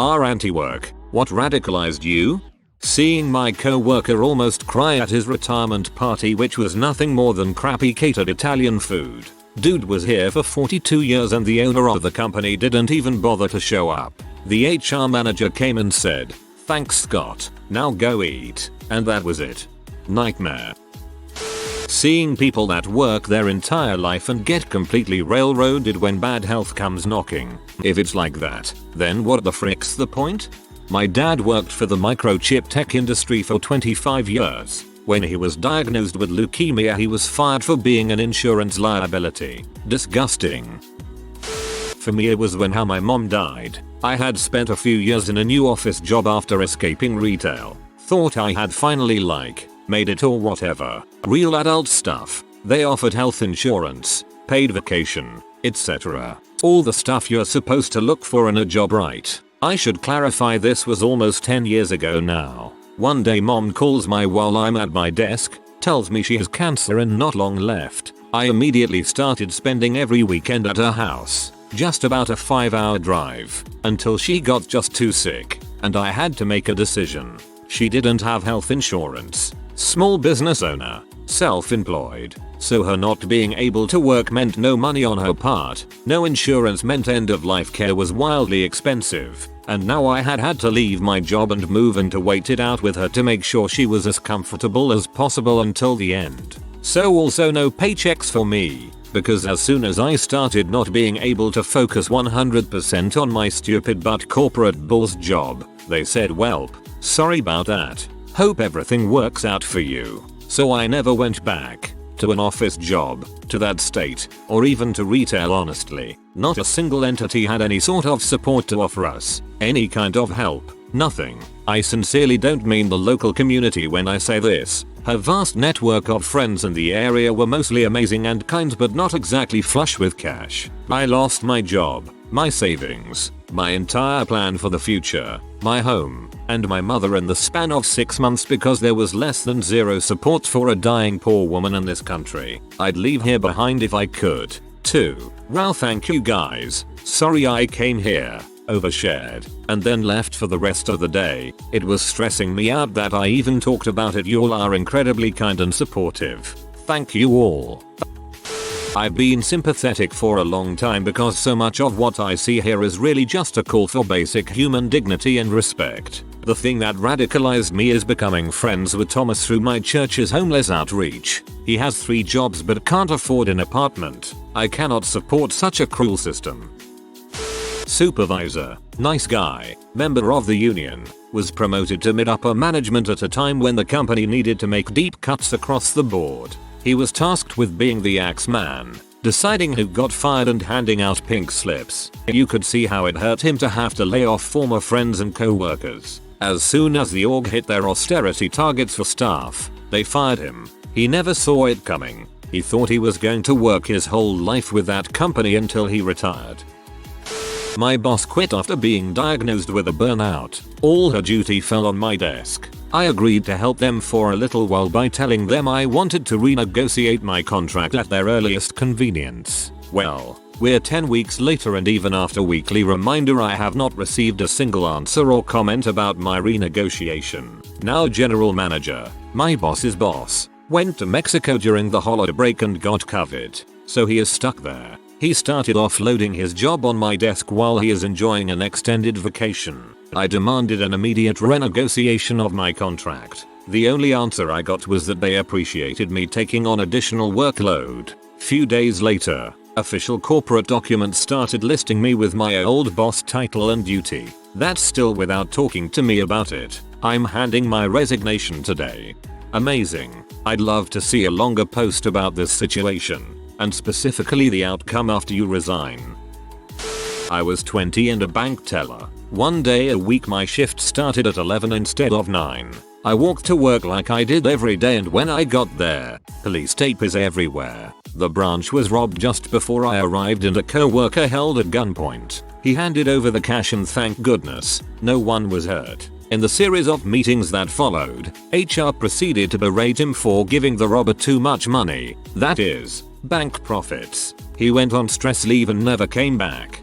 Antiwork, what radicalized you? Seeing my co-worker almost cry at his retirement party, which was nothing more than crappy catered Italian food. Dude was here for 42 years and the owner of the company didn't even bother to show up. The HR manager came and said, "Thanks Scott, now go eat," and that was it. Nightmare. Seeing people that work their entire life and get completely railroaded when bad health comes knocking. If it's like that, then what the frick's the point? My dad worked for the microchip tech industry for 25 years. When he was diagnosed with leukemia, he was fired for being an insurance liability. Disgusting. For me, it was when how my mom died. I had spent a few years in a new office job after escaping retail. Thought I had finally made it or whatever. Real adult stuff. They offered health insurance, paid vacation, etc. All the stuff you're supposed to look for in a job, right? I should clarify this was almost 10 years ago now. One day mom calls me while I'm at my desk, tells me she has cancer and not long left. I immediately started spending every weekend at her house. Just about a 5-hour drive. Until she got just too sick. And I had to make a decision. She didn't have health insurance. Small business owner. Self-employed. So her not being able to work meant no money on her part. No insurance meant end of life care was wildly expensive. And now I had to leave my job and move and to wait it out with her to make sure she was as comfortable as possible until the end. So also no paychecks for me. Because as soon as I started not being able to focus 100% on my stupid but corporate boss job, they said, "Welp, sorry about that. Hope everything works out for you." So I never went back to an office job, to that state, or even to retail honestly. Not a single entity had any sort of support to offer us, any kind of help, nothing. I sincerely don't mean the local community when I say this. Her vast network of friends in the area were mostly amazing and kind but not exactly flush with cash. I lost my job, my savings, my entire plan for the future, my home, and my mother in the span of 6 months because there was less than zero support for a dying poor woman in this country. I'd leave here behind if I could. 2. Well, thank you guys. Sorry I came here, overshared, and then left for the rest of the day. It was stressing me out that I even talked about it. You all are incredibly kind and supportive. Thank you all. I've been sympathetic for a long time because so much of what I see here is really just a call for basic human dignity and respect. The thing that radicalized me is becoming friends with Thomas through my church's homeless outreach. He has 3 jobs but can't afford an apartment. I cannot support such a cruel system. Supervisor, nice guy, member of the union, was promoted to mid-upper management at a time when the company needed to make deep cuts across the board. He was tasked with being the axe man, deciding who got fired and handing out pink slips. You could see how it hurt him to have to lay off former friends and co-workers. As soon as the org hit their austerity targets for staff, they fired him. He never saw it coming. He thought he was going to work his whole life with that company until he retired. My boss quit after being diagnosed with a burnout. All her duty fell on my desk. I agreed to help them for a little while by telling them I wanted to renegotiate my contract at their earliest convenience. Well, we're 10 weeks later and even after weekly reminder I have not received a single answer or comment about my renegotiation. Now general manager, my boss's boss, went to Mexico during the holiday break and got COVID. So he is stuck there. He started offloading his job on my desk while he is enjoying an extended vacation. I demanded an immediate renegotiation of my contract. The only answer I got was that they appreciated me taking on additional workload. Few days later, official corporate documents started listing me with my old boss title and duty. That's still without talking to me about it. I'm handing my resignation today. Amazing. I'd love to see a longer post about this situation, and specifically the outcome after you resign. I was 20 and a bank teller. One day a week my shift started at 11 instead of 9. I walked to work like I did every day, and when I got there, police tape is everywhere. The branch was robbed just before I arrived and a co-worker held at gunpoint. He handed over the cash and thank goodness, no one was hurt. In the series of meetings that followed, HR proceeded to berate him for giving the robber too much money, that is, bank profits. He went on stress leave and never came back.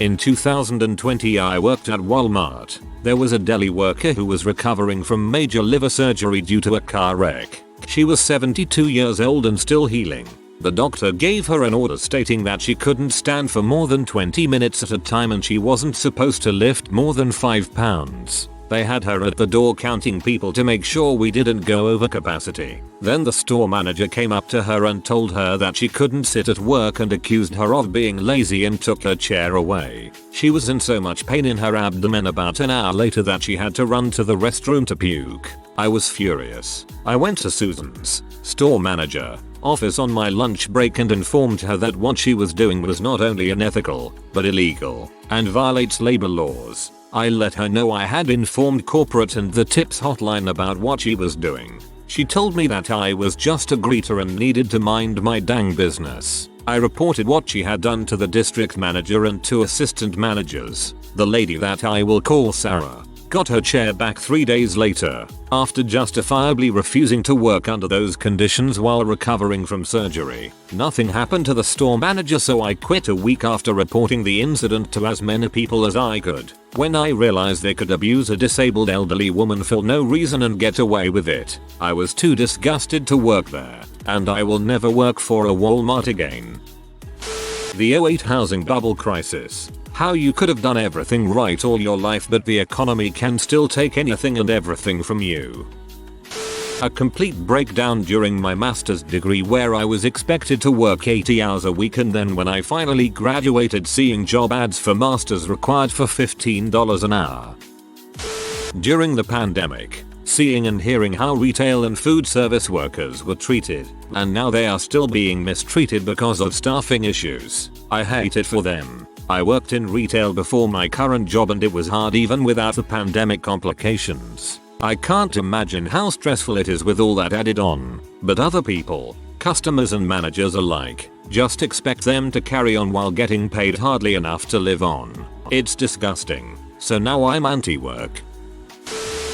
In 2020 I worked at Walmart. There was a deli worker who was recovering from major liver surgery due to a car wreck. She was 72 years old and still healing. The doctor gave her an order stating that she couldn't stand for more than 20 minutes at a time and she wasn't supposed to lift more than 5 pounds. They had her at the door counting people to make sure we didn't go over capacity. Then the store manager came up to her and told her that she couldn't sit at work and accused her of being lazy and took her chair away. She was in so much pain in her abdomen about an hour later that she had to run to the restroom to puke. I was furious. I went to Susan's, store manager, office on my lunch break and informed her that what she was doing was not only unethical, but illegal, and violates labor laws. I let her know I had informed corporate and the tips hotline about what she was doing. She told me that I was just a greeter and needed to mind my dang business. I reported what she had done to the district manager and 2 assistant managers. The lady that I will call Sarah got her chair back 3 days later, after justifiably refusing to work under those conditions while recovering from surgery. Nothing happened to the store manager, so I quit a week after reporting the incident to as many people as I could. When I realized they could abuse a disabled elderly woman for no reason and get away with it, I was too disgusted to work there, and I will never work for a Walmart again. The '08 housing bubble crisis. How you could have done everything right all your life but the economy can still take anything and everything from you. A complete breakdown during my master's degree where I was expected to work 80 hours a week, and then when I finally graduated seeing job ads for masters required for $15 an hour. During the pandemic, seeing and hearing how retail and food service workers were treated, and now they are still being mistreated because of staffing issues. I hate it for them. I worked in retail before my current job and it was hard even without the pandemic complications. I can't imagine how stressful it is with all that added on. But other people, customers and managers alike, just expect them to carry on while getting paid hardly enough to live on. It's disgusting. So now I'm anti-work.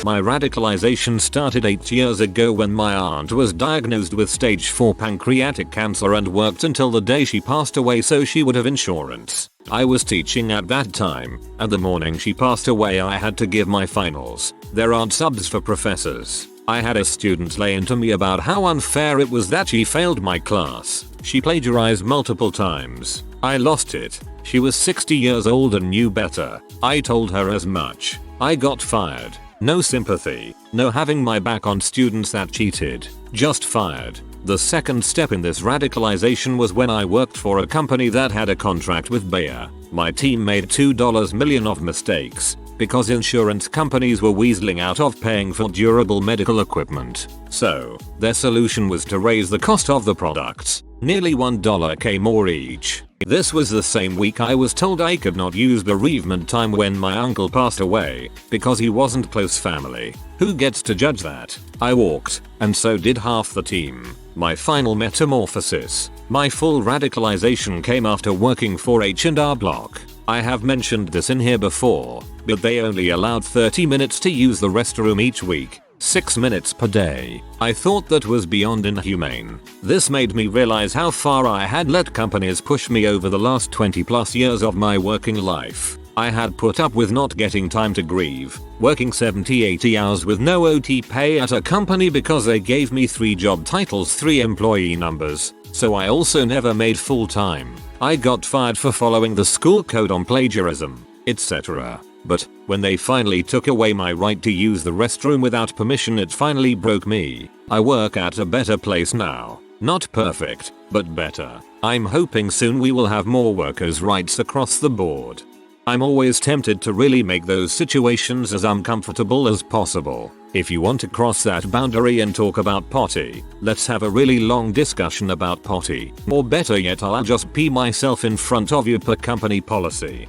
My radicalization started 8 years ago when my aunt was diagnosed with stage 4 pancreatic cancer and worked until the day she passed away so she would have insurance. I was teaching at that time, and the morning she passed away I had to give my finals. There aren't subs for professors. I had a student lay into me about how unfair it was that she failed my class. She plagiarized multiple times. I lost it. She was 60 years old and knew better. I told her as much. I got fired. No sympathy, no having my back on students that cheated, just fired. The second step in this radicalization was when I worked for a company that had a contract with Bayer. My team made $2 million of mistakes because insurance companies were weaseling out of paying for durable medical equipment. So, their solution was to raise the cost of the products, nearly $1 more each. This was the same week I was told I could not use bereavement time when my uncle passed away because he wasn't close family. Who gets to judge that? I walked, and so did half the team. My final metamorphosis, my full radicalization came after working for H&R Block. I have mentioned this in here before, but they only allowed 30 minutes to use the restroom each week. 6 minutes per day. I thought that was beyond inhumane. This made me realize how far I had let companies push me over the last 20+ years of my working life. I had put up with not getting time to grieve, working 70-80 hours with no OT pay at a company because they gave me 3 job titles, 3 employee numbers, so I also never made full time. I got fired for following the school code on plagiarism, etc. But when they finally took away my right to use the restroom without permission, it finally broke me. I work at a better place now. Not perfect, but better. I'm hoping soon we will have more workers' rights across the board. I'm always tempted to really make those situations as uncomfortable as possible. If you want to cross that boundary and talk about potty, let's have a really long discussion about potty. Or better yet, I'll just pee myself in front of you per company policy.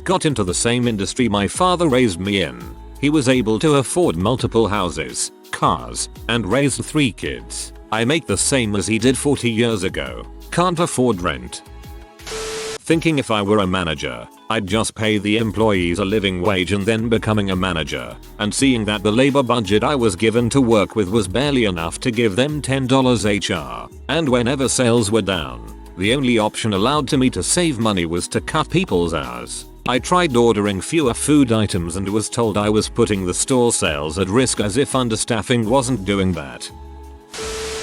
Got into the same industry my father raised me in. He was able to afford multiple houses, cars, and raised 3 kids. I make the same as he did 40 years ago. Can't afford rent. Thinking if I were a manager, I'd just pay the employees a living wage and then becoming a manager, and seeing that the labor budget I was given to work with was barely enough to give them $10 HR, and whenever sales were down, The only option allowed to me to save money was to cut people's hours. I tried ordering fewer food items and was told I was putting the store sales at risk, as if understaffing wasn't doing that.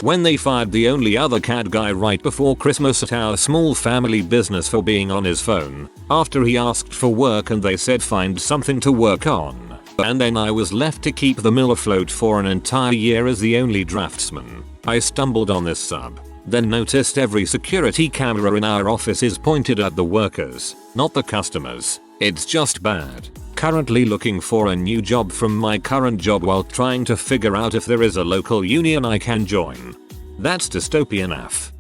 When they fired the only other CAD guy right before Christmas at our small family business for being on his phone, after he asked for work and they said find something to work on. And then I was left to keep the mill afloat for an entire year as the only draftsman. I stumbled on this sub, then noticed every security camera in our office is pointed at the workers, not the customers. It's just bad. Currently looking for a new job from my current job while trying to figure out if there is a local union I can join. That's dystopian AF.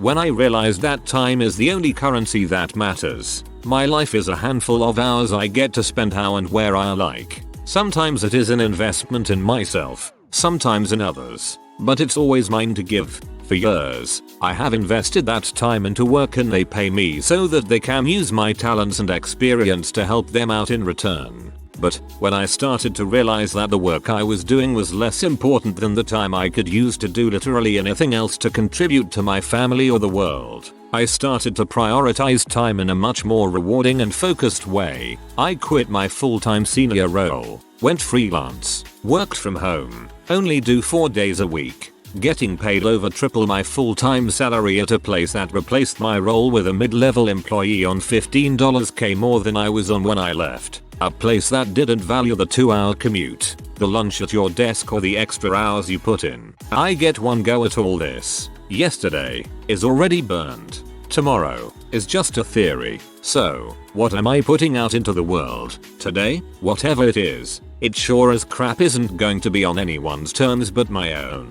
When I realized that time is the only currency that matters, my life is a handful of hours I get to spend how and where I like. Sometimes it is an investment in myself, sometimes in others, but it's always mine to give. For years, I have invested that time into work and they pay me so that they can use my talents and experience to help them out in return. But when I started to realize that the work I was doing was less important than the time I could use to do literally anything else to contribute to my family or the world, I started to prioritize time in a much more rewarding and focused way. I quit my full-time senior role, went freelance, worked from home, only do 4 days a week, getting paid over triple my full-time salary at a place that replaced my role with a mid-level employee on $15k more than I was on when I left. A place that didn't value the 2-hour commute, the lunch at your desk or the extra hours you put in. I get one go at all this. Yesterday is already burned. Tomorrow is just a theory. So, what am I putting out into the world today? Whatever it is, it sure as crap isn't going to be on anyone's terms but my own.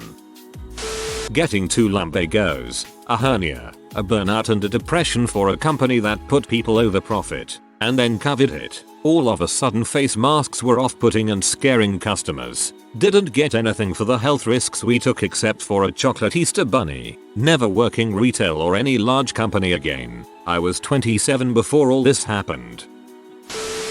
Getting 2 lumpagos, a hernia, a burnout and a depression for a company that put people over profit, and then covered it. All of a sudden face masks were off-putting and scaring customers. Didn't get anything for the health risks we took except for a chocolate Easter bunny. Never working retail or any large company again. I was 27 before all this happened.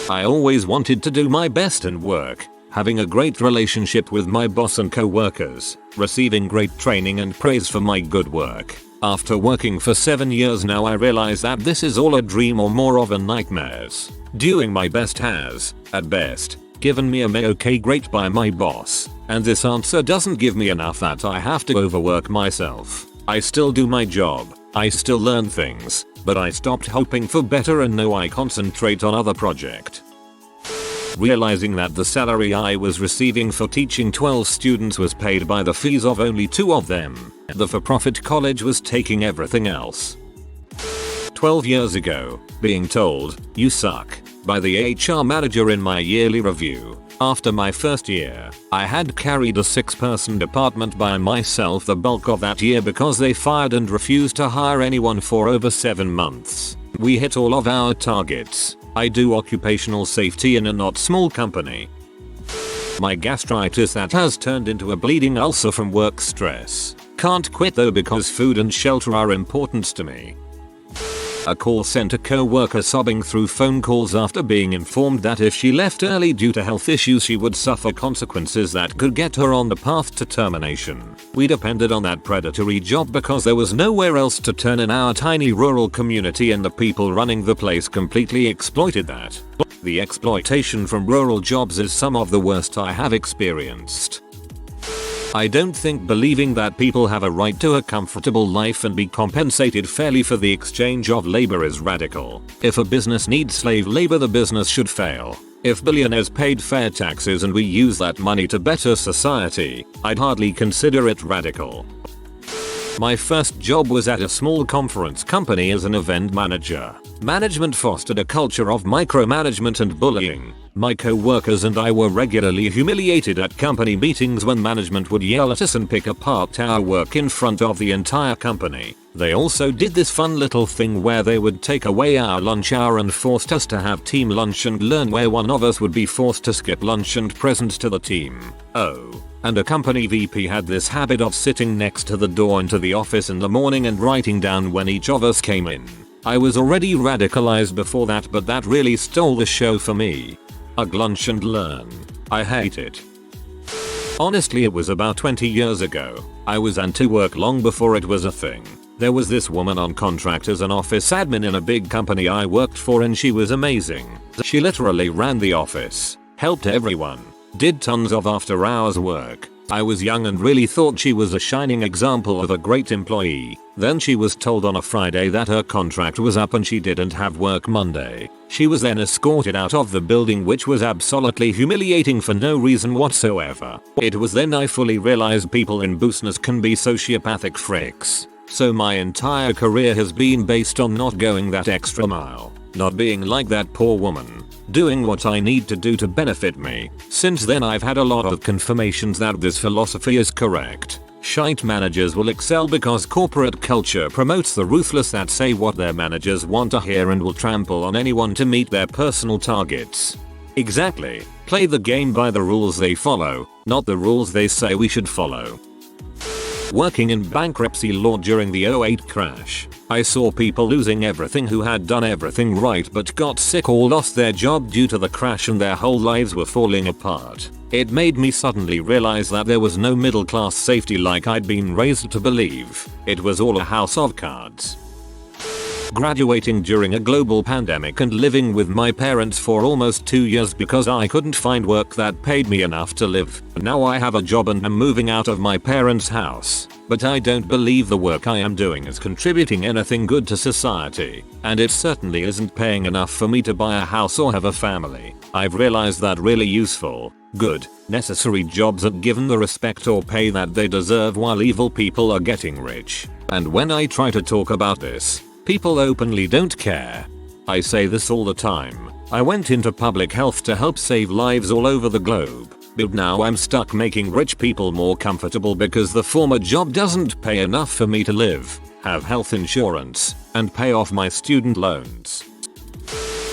I always wanted to do my best and work. Having a great relationship with my boss and co-workers, receiving great training and praise for my good work. After working for 7 years now I realize that this is all a dream or more of a nightmares. Doing my best has, at best, given me a okay grade by my boss, and this answer doesn't give me enough that I have to overwork myself. I still do my job, I still learn things, but I stopped hoping for better and now I concentrate on other project. Realizing that the salary I was receiving for teaching 12 students was paid by the fees of only 2 of them, the for-profit college was taking everything else. 12 years ago, being told, "You suck," by the HR manager in my yearly review. After my first year, I had carried a 6-person department by myself the bulk of that year because they fired and refused to hire anyone for over 7 months. We hit all of our targets. I do occupational safety in a not small company. My gastritis that has turned into a bleeding ulcer from work stress. Can't quit though because food and shelter are important to me. A call center co-worker sobbing through phone calls after being informed that if she left early due to health issues she would suffer consequences that could get her on the path to termination. We depended on that predatory job because there was nowhere else to turn in our tiny rural community and the people running the place completely exploited that. The exploitation from rural jobs is some of the worst I have experienced. I don't think believing that people have a right to a comfortable life and be compensated fairly for the exchange of labor is radical. If a business needs slave labor, the business should fail. If billionaires paid fair taxes and we use that money to better society, I'd hardly consider it radical. My first job was at a small conference company as an event manager. Management fostered a culture of micromanagement and bullying. My co-workers and I were regularly humiliated at company meetings when management would yell at us and pick apart our work in front of the entire company. They also did this fun little thing where they would take away our lunch hour and forced us to have team lunch and learn where one of us would be forced to skip lunch and present to the team. Oh. And a company VP had this habit of sitting next to the door into the office in the morning and writing down when each of us came in. I was already radicalized before that, but that really stole the show for me. Ugh, lunch and learn. I hate it. Honestly, it was about 20 years ago. I was anti-work long before it was a thing. There was this woman on contract as an office admin in a big company I worked for, and she was amazing. She literally ran the office, helped everyone, did tons of after hours work. I was young and really thought she was a shining example of a great employee. Then she was told on a Friday that her contract was up and she didn't have work Monday. She was then escorted out of the building, which was absolutely humiliating for no reason whatsoever. It was then I fully realized people in business can be sociopathic freaks. So my entire career has been based on not going that extra mile, not being like that poor woman, doing what I need to do to benefit me. Since then I've had a lot of confirmations that this philosophy is correct. Shite managers will excel because corporate culture promotes the ruthless that say what their managers want to hear and will trample on anyone to meet their personal targets. Exactly. Play the game by the rules they follow, not the rules they say we should follow. Working in bankruptcy law during the '08 crash, I saw people losing everything who had done everything right but got sick or lost their job due to the crash and their whole lives were falling apart. It made me suddenly realize that there was no middle class safety like I'd been raised to believe. It was all a house of cards. Graduating during a global pandemic and living with my parents for almost 2 years because I couldn't find work that paid me enough to live. Now I have a job and am moving out of my parents' house, but I don't believe the work I am doing is contributing anything good to society, and it certainly isn't paying enough for me to buy a house or have a family. I've realized that really useful, good, necessary jobs aren't given the respect or pay that they deserve while evil people are getting rich. And when I try to talk about this, people openly don't care. I say this all the time. I went into public health to help save lives all over the globe, but now I'm stuck making rich people more comfortable because the former job doesn't pay enough for me to live, have health insurance, and pay off my student loans.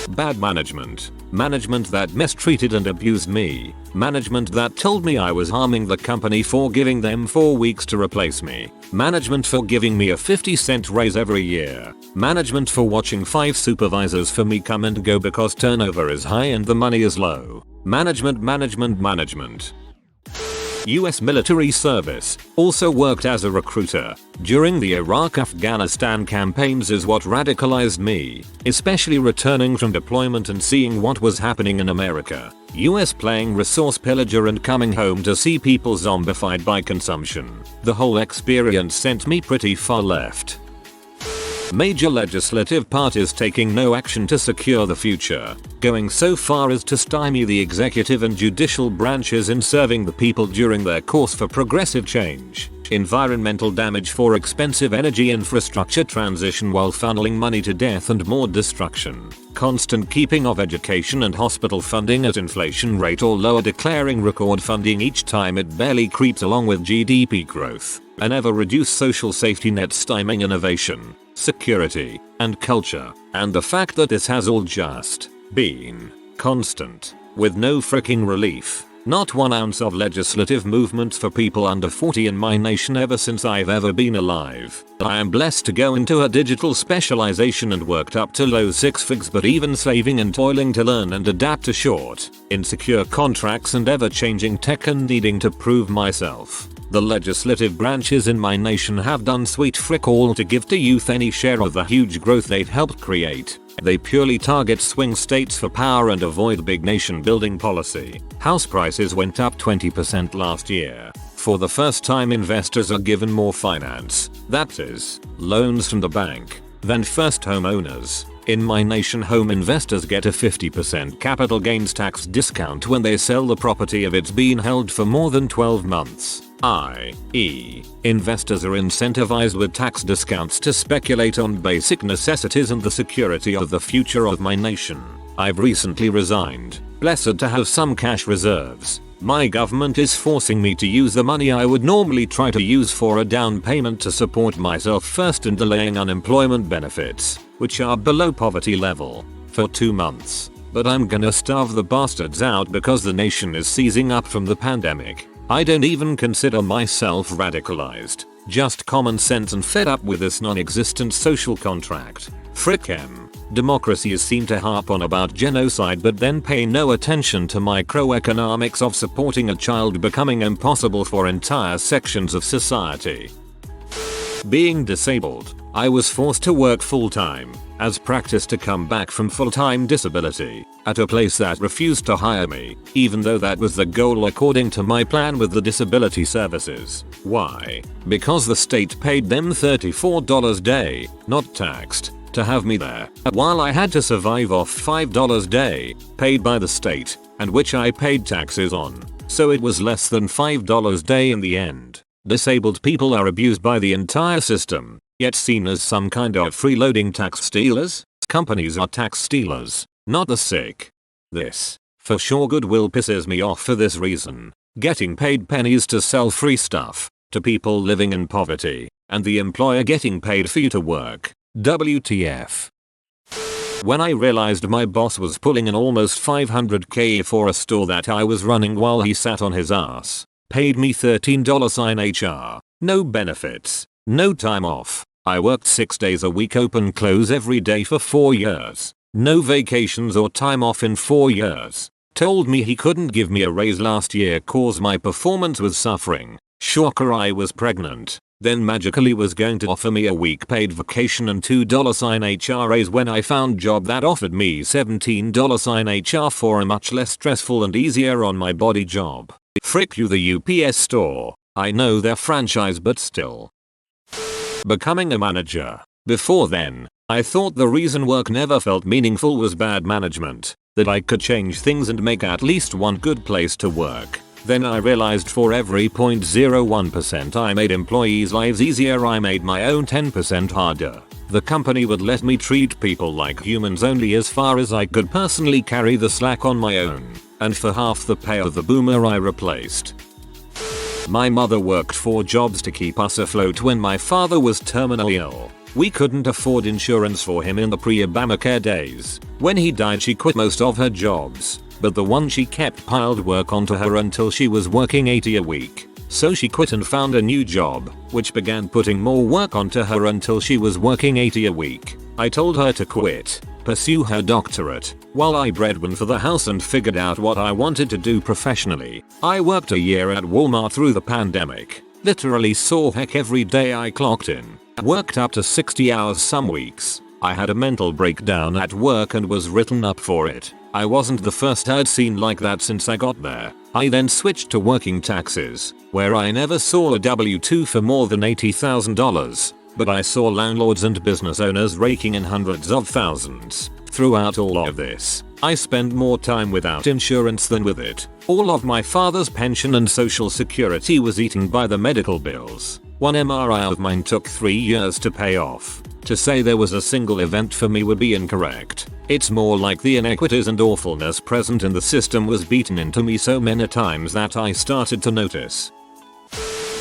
Bad management. Management that mistreated and abused me. Management that told me I was harming the company for giving them 4 weeks to replace me. Management for giving me a 50-cent raise every year. Management for watching 5 supervisors for me come and go because turnover is high and the money is low. Management. US military service. Also worked as a recruiter during the Iraq-Afghanistan campaigns is what radicalized me, especially returning from deployment and seeing what was happening in America. US playing resource pillager and coming home to see people zombified by consumption. The whole experience sent me pretty far left. Major legislative parties taking no action to secure the future, going so far as to stymie the executive and judicial branches in serving the people during their course for progressive change. Environmental damage for expensive energy infrastructure transition while funneling money to death and more destruction. Constant keeping of education and hospital funding at inflation rate or lower, declaring record funding each time it barely creeps along with GDP growth. An ever reduced social safety net stymieing innovation, security, and culture. And the fact that this has all just been constant, with no fricking relief. Not 1 ounce of legislative movement for people under 40 in my nation ever since I've ever been alive. I am blessed to go into a digital specialization and worked up to low 6 figures, but even slaving and toiling to learn and adapt to short, insecure contracts and ever-changing tech and needing to prove myself. The legislative branches in my nation have done sweet frick all to give to youth any share of the huge growth they've helped create. They purely target swing states for power and avoid big nation building policy. House prices went up 20% last year. For the first time, investors are given more finance, that is, loans from the bank, than first homeowners. In my nation, home investors get a 50% capital gains tax discount when they sell the property if it's been held for more than 12 months. i.e., investors are incentivized with tax discounts to speculate on basic necessities and the security of the future of my nation. I've recently resigned, blessed to have some cash reserves. My government is forcing me to use the money I would normally try to use for a down payment to support myself first and delaying unemployment benefits, which are below poverty level, for 2 months. But I'm gonna starve the bastards out because the nation is seizing up from the pandemic. I don't even consider myself radicalized, just common sense and fed up with this non-existent social contract. Frick em. Democracies seem to harp on about genocide but then pay no attention to microeconomics of supporting a child becoming impossible for entire sections of society. Being disabled, I was forced to work full-time, as practice to come back from full-time disability, at a place that refused to hire me, even though that was the goal according to my plan with the disability services. Why? Because the state paid them $34 a day, not taxed, to have me there, while I had to survive off $5 a day, paid by the state, and which I paid taxes on. So it was less than $5 a day in the end. Disabled people are abused by the entire system, yet seen as some kind of freeloading tax stealers. Companies are tax stealers, not the sick. This, for sure, goodwill pisses me off for this reason. Getting paid pennies to sell free stuff to people living in poverty, and the employer getting paid for you to work. WTF. When I realized my boss was pulling an almost $500K for a store that I was running while he sat on his ass, paid me $13 HR, no benefits, no time off. I worked 6 days a week, open close every day for 4 years, no vacations or time off in 4 years. Told me he couldn't give me a raise last year cause my performance was suffering. Shocker, I was pregnant. Then magically was going to offer me a week paid vacation and $2 HR raise when I found job that offered me $17 HR for a much less stressful and easier on my body job. Frick you, the UPS store. I know they're franchise, but still. Becoming a manager. Before then, I thought the reason work never felt meaningful was bad management, that I could change things and make at least one good place to work. Then I realized for every 0.01% I made employees' lives easier, I made my own 10% harder. The company would let me treat people like humans only as far as I could personally carry the slack on my own, and for half the pay of the boomer I replaced. My mother worked 4 jobs to keep us afloat when my father was terminally ill. We couldn't afford insurance for him in the pre-Obamacare days. When he died, she quit most of her jobs, but the one she kept piled work onto her until she was working 80 a week. So she quit and found a new job, which began putting more work onto her until she was working 80 a week. I told her to quit, pursue her doctorate, while I breadwined for the house and figured out what I wanted to do professionally. I worked a year at Walmart through the pandemic. Literally saw heck every day I clocked in. Worked up to 60 hours some weeks. I had a mental breakdown at work and was written up for it. I wasn't the first I'd seen like that since I got there. I then switched to working taxes, where I never saw a W-2 for more than $80,000, but I saw landlords and business owners raking in hundreds of thousands. Throughout all of this, I spent more time without insurance than with it. All of my father's pension and social security was eaten by the medical bills. One MRI of mine took 3 years to pay off. To say there was a single event for me would be incorrect. It's more like the inequities and awfulness present in the system was beaten into me so many times that I started to notice.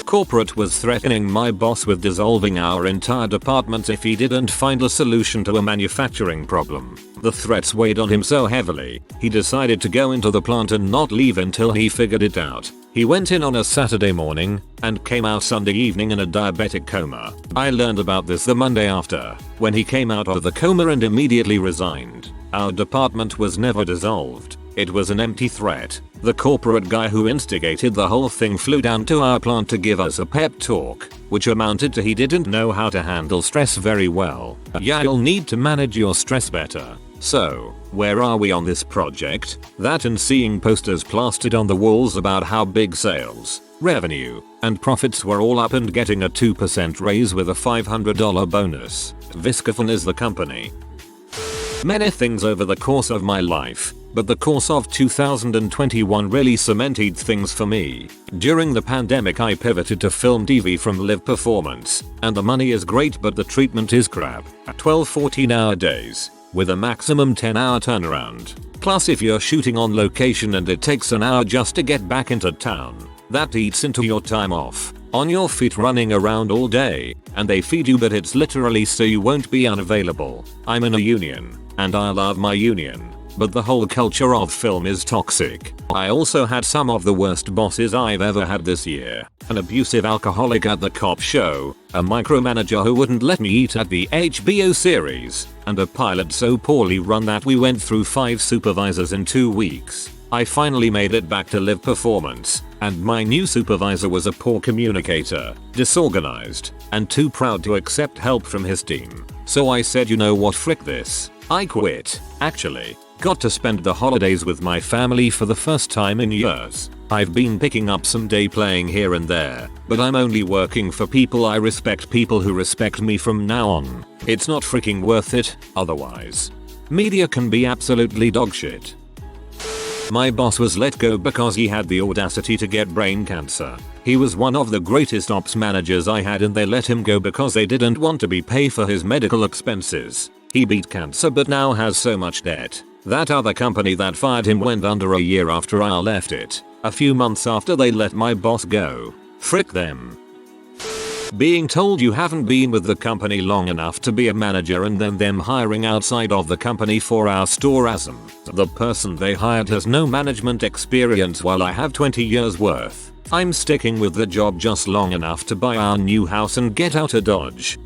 Corporate was threatening my boss with dissolving our entire department if he didn't find a solution to a manufacturing problem. The threats weighed on him so heavily, he decided to go into the plant and not leave until he figured it out. He went in on a Saturday morning and came out Sunday evening in a diabetic coma. I learned about this the Monday after, when he came out of the coma and immediately resigned. Our department was never dissolved. It was an empty threat. The corporate guy who instigated the whole thing flew down to our plant to give us a pep talk, which amounted to he didn't know how to handle stress very well. Yeah, you'll need to manage your stress better. So, where are we on this project? That and seeing posters plastered on the walls about how big sales, revenue, and profits were all up and getting a 2% raise with a $500 bonus. Viscofan is the company. Many things over the course of my life, but the course of 2021 really cemented things for me. During the pandemic I pivoted to film TV from live performance, and the money is great but the treatment is crap. 12-14 hour days, with a maximum 10-hour turnaround. Plus if you're shooting on location and it takes an hour just to get back into town, that eats into your time off. On your feet running around all day, and they feed you but it's literally so you won't be unavailable. I'm in a union, and I love my union. but the whole culture of film is toxic. I also had some of the worst bosses I've ever had this year. An abusive alcoholic at the cop show, a micromanager who wouldn't let me eat at the HBO series, and a pilot so poorly run that we went through 5 supervisors in 2 weeks. I finally made it back to live performance, and my new supervisor was a poor communicator, disorganized, and too proud to accept help from his team. So I said, you know what, frick this. I quit. Actually, got to spend the holidays with my family for the first time in years. I've been picking up some day playing here and there, but I'm only working for people I respect, people who respect me from now on. It's not freaking worth it, otherwise. Media can be absolutely dogshit. My boss was let go because he had the audacity to get brain cancer. He was one of the greatest ops managers I had, and they let him go because they didn't want to be paid for his medical expenses. He beat cancer but now has so much debt. That other company that fired him went under a year after I left it. A few months after they let my boss go. Frick them. Being told you haven't been with the company long enough to be a manager, and then them hiring outside of the company for our storeism. The person they hired has no management experience while I have 20 years worth. I'm sticking with the job just long enough to buy our new house and get out of Dodge.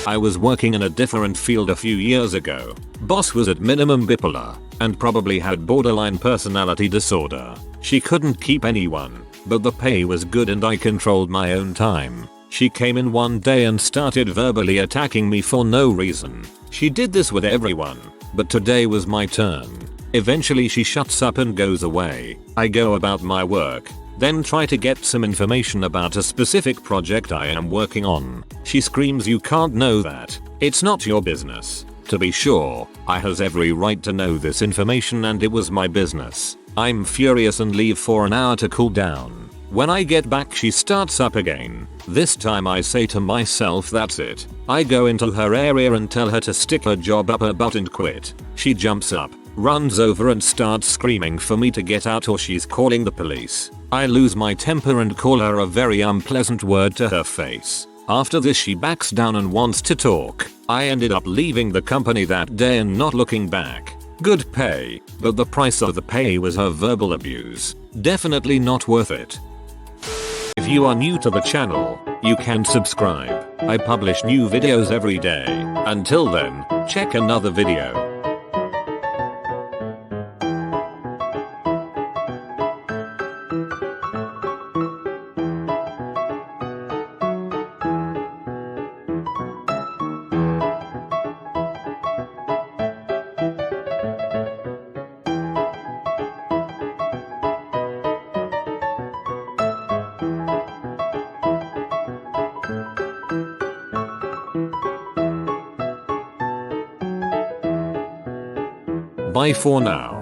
I was working in a different field a few years ago. Boss was at minimum bipolar and probably had borderline personality disorder. She couldn't keep anyone, but the pay was good and I controlled my own time. She came in one day and started verbally attacking me for no reason. She did this with everyone, but today was my turn. Eventually she shuts up and goes away. I go about my work, then try to get some information about a specific project I am working on. She screams, "You can't know that. It's not your business." To be sure, I has every right to know this information and it was my business. I'm furious and leave for an hour to cool down. When I get back she starts up again. This time I say to myself, that's it. I go into her area and tell her to stick her job up her butt and quit. She jumps up, runs over and starts screaming for me to get out or she's calling the police. I lose my temper and call her a very unpleasant word to her face. After this she backs down and wants to talk. I ended up leaving the company that day and not looking back. Good pay, but the price of the pay was her verbal abuse. Definitely not worth it. If you are new to the channel, you can subscribe. I publish new videos every day. Until then, check another video. Bye for now.